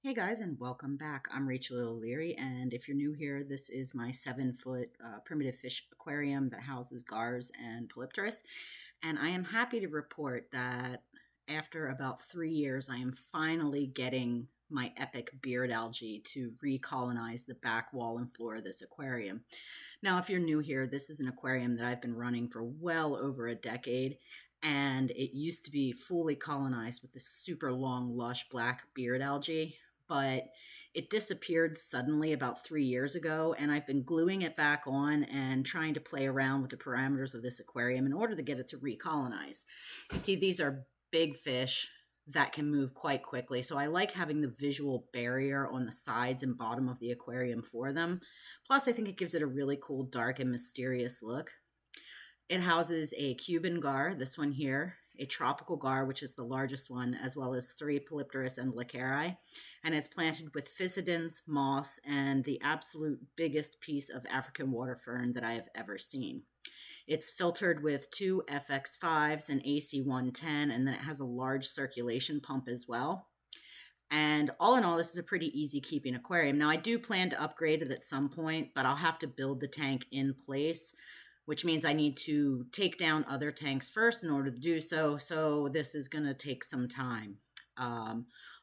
Hey guys, and welcome back. I'm Rachel Leary, and if you're new here, this is my 7-foot primitive fish aquarium that houses gars and polypterus. And I am happy to report that after about 3 years, I am finally getting my epic beard algae to recolonize the back wall and floor of this aquarium. Now, if you're new here, this is an aquarium that I've been running for well over a decade, and it used to be fully colonized with this super long, lush black beard algae, but it disappeared suddenly about 3 years ago, and I've been gluing it back on and trying to play around with the parameters of this aquarium in order to get it to recolonize. You see, these are big fish that can move quite quickly, so I like having the visual barrier on the sides and bottom of the aquarium for them. Plus, I think it gives it a really cool, dark, and mysterious look. It houses a Cuban Gar, this one here, a Tropical Gar, which is the largest one, as well as 3 Polypterus and endlicheri, and it's planted with physidins, moss, and the absolute biggest piece of African water fern that I have ever seen. It's filtered with 2 FX5s and AC110, and then it has a large circulation pump as well. And all in all, this is a pretty easy keeping aquarium. Now, I do plan to upgrade it at some point, but I'll have to build the tank in place, which means I need to take down other tanks first in order to do so. So this is going to take some time.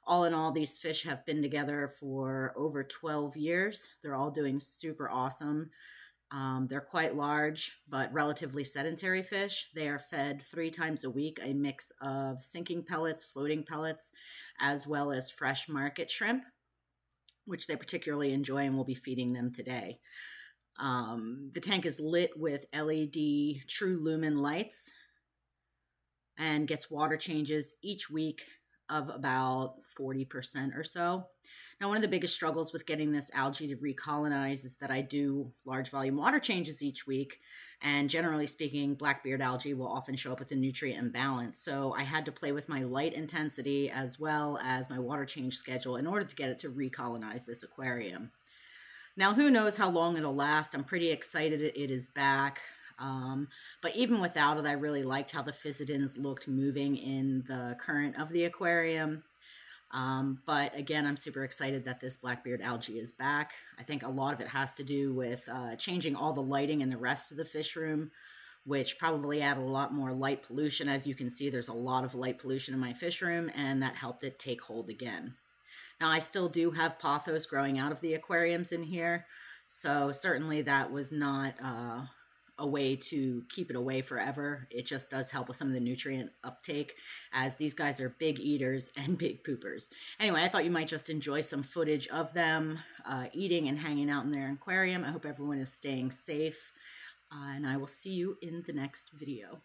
All in all, these fish have been together for over 12 years. They're all doing super awesome. They're quite large, but relatively sedentary fish. They are fed 3 times a week, a mix of sinking pellets, floating pellets, as well as fresh market shrimp, which they particularly enjoy, and we'll be feeding them today. The tank is lit with LED true lumen lights and gets water changes each week of about 40% or so. Now, one of the biggest struggles with getting this algae to recolonize is that I do large volume water changes each week, and generally speaking, blackbeard algae will often show up with a nutrient imbalance. So I had to play with my light intensity as well as my water change schedule in order to get it to recolonize this aquarium. Now, who knows how long it'll last. I'm pretty excited it is back. But even without it, I really liked how the physidins looked moving in the current of the aquarium. But again, I'm super excited that this blackbeard algae is back. I think a lot of it has to do with changing all the lighting in the rest of the fish room, which probably added a lot more light pollution. As you can see, there's a lot of light pollution in my fish room, and that helped it take hold again. Now, I still do have pothos growing out of the aquariums in here, so certainly that was not a way to keep it away forever. It just does help with some of the nutrient uptake, as these guys are big eaters and big poopers. Anyway, I thought you might just enjoy some footage of them eating and hanging out in their aquarium. I hope everyone is staying safe, and I will see you in the next video.